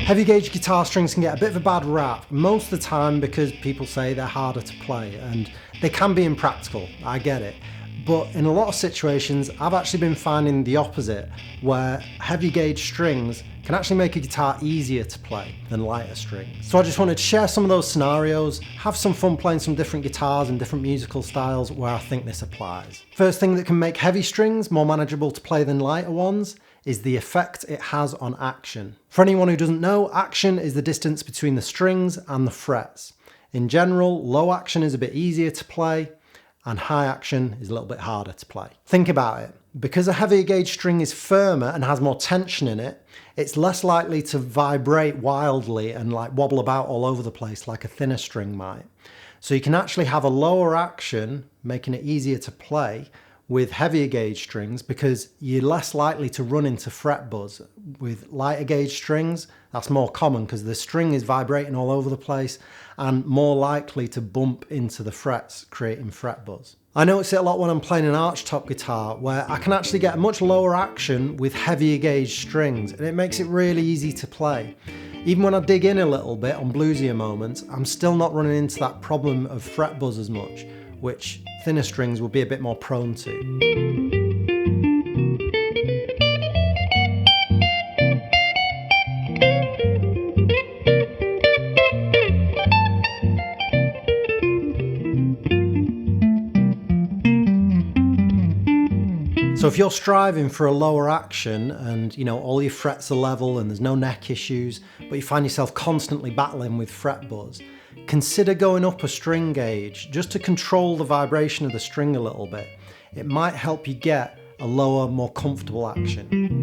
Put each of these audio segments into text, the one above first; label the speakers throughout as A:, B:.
A: Heavy gauge guitar strings can get a bit of a bad rap, most of the time because people say they're harder to play, and they can be impractical, I get it. But in a lot of situations, I've actually been finding the opposite, where heavy gauge strings can actually make a guitar easier to play than lighter strings. So I just wanted to share some of those scenarios, have some fun playing some different guitars and different musical styles where I think this applies. First thing that can make heavy strings more manageable to play than lighter ones is the effect it has on action. For anyone who doesn't know, action is the distance between the strings and the frets. In general, low action is a bit easier to play, and high action is a little bit harder to play. Think about it. Because a heavier gauge string is firmer and has more tension in it, it's less likely to vibrate wildly and like wobble about all over the place like a thinner string might. So you can actually have a lower action, making it easier to play with heavier gauge strings because you're less likely to run into fret buzz. With lighter gauge strings, that's more common because the string is vibrating all over the place and more likely to bump into the frets, creating fret buzz. I notice it a lot when I'm playing an archtop guitar where I can actually get a much lower action with heavier gauge strings, and it makes it really easy to play. Even when I dig in a little bit on bluesier moments, I'm still not running into that problem of fret buzz as much, which thinner strings will be a bit more prone to. So if you're striving for a lower action and all your frets are level and there's no neck issues, but you find yourself constantly battling with fret buzz, consider going up a string gauge just to control the vibration of the string a little bit. It might help you get a lower, more comfortable action.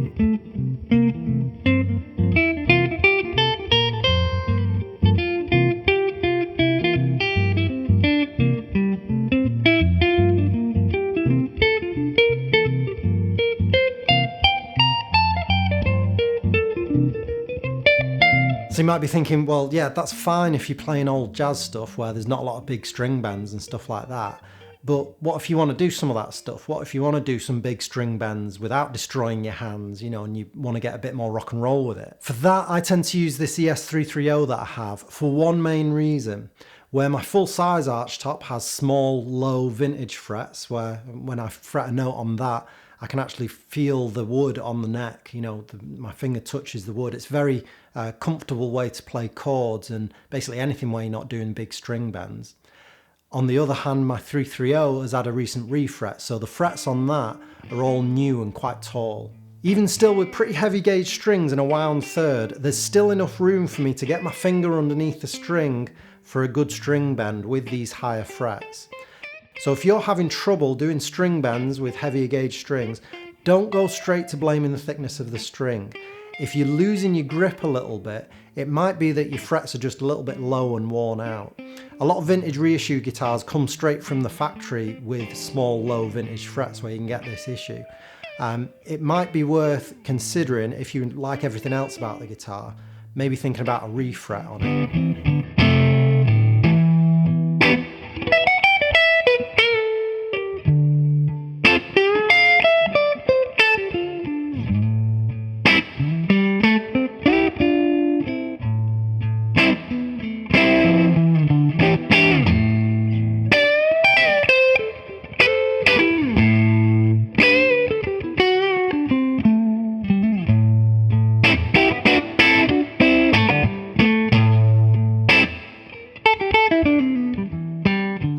A: So you might be thinking, well, yeah, that's fine if you're playing old jazz stuff where there's not a lot of big string bends and stuff like that. But what if you want to do some of that stuff? What if you want to do some big string bends without destroying your hands, and you want to get a bit more rock and roll with it? For that, I tend to use this ES330 that I have for one main reason. Where my full-size archtop has small, low vintage frets, where when I fret a note on that, I can actually feel the wood on the neck, my finger touches the wood. It's a very comfortable way to play chords and basically anything where you're not doing big string bends. On the other hand, my 330 has had a recent refret, so the frets on that are all new and quite tall. Even still, with pretty heavy gauge strings and a wound third, there's still enough room for me to get my finger underneath the string for a good string bend with these higher frets. So if you're having trouble doing string bends with heavier gauge strings, don't go straight to blaming the thickness of the string. If you're losing your grip a little bit, it might be that your frets are just a little bit low and worn out. A lot of vintage reissue guitars come straight from the factory with small, low vintage frets where you can get this issue. It might be worth considering, if you like everything else about the guitar, maybe thinking about a refret on it.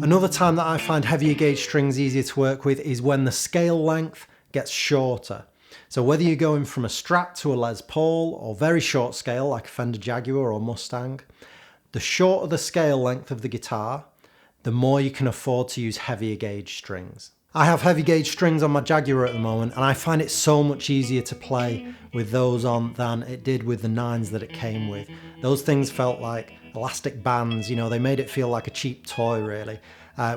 A: Another time that I find heavier gauge strings easier to work with is when the scale length gets shorter. So whether you're going from a Strat to a Les Paul or very short scale like a Fender Jaguar or Mustang, the shorter the scale length of the guitar, the more you can afford to use heavier gauge strings. I have heavy gauge strings on my Jaguar at the moment, and I find it so much easier to play with those on than it did with the 9s that it came with. Those things felt like elastic bands, they made it feel like a cheap toy really.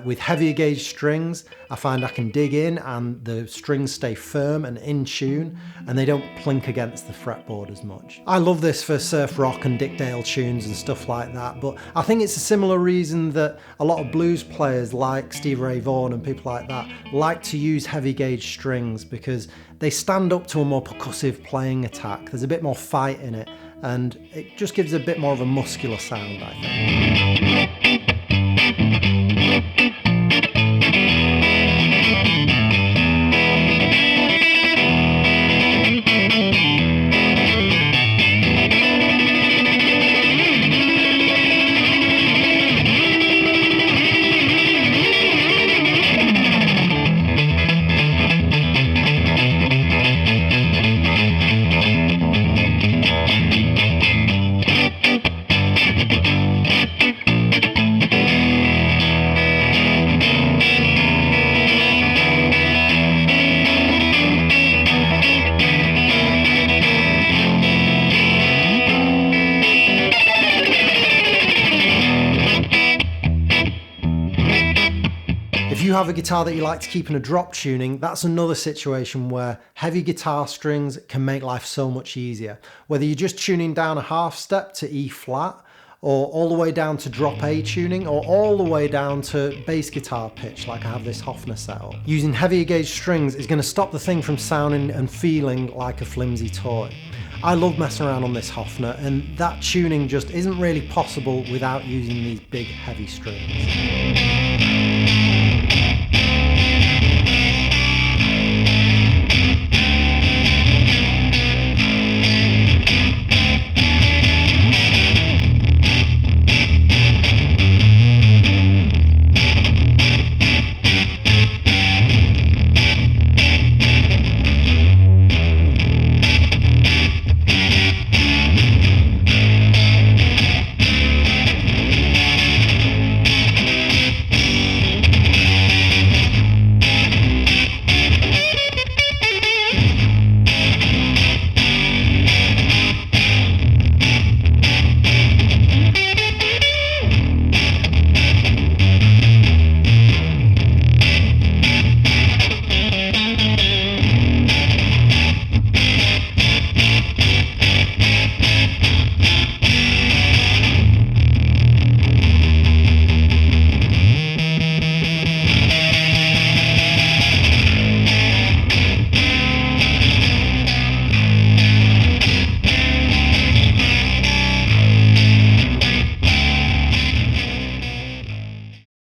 A: With heavier gauge strings, I find I can dig in and the strings stay firm and in tune, and they don't plink against the fretboard as much. I love this for surf rock and Dick Dale tunes and stuff like that, but I think it's a similar reason that a lot of blues players like Stevie Ray Vaughan and people like that like to use heavy gauge strings, because they stand up to a more percussive playing attack. There's a bit more fight in it, and it just gives a bit more of a muscular sound, I think. If you have a guitar that you like to keep in a drop tuning, that's another situation where heavy guitar strings can make life so much easier. Whether you're just tuning down a half step to E flat, or all the way down to drop A tuning, or all the way down to bass guitar pitch like I have this Hofner setup. Using heavier gauge strings is going to stop the thing from sounding and feeling like a flimsy toy. I love messing around on this Hofner, and that tuning just isn't really possible without using these big heavy strings.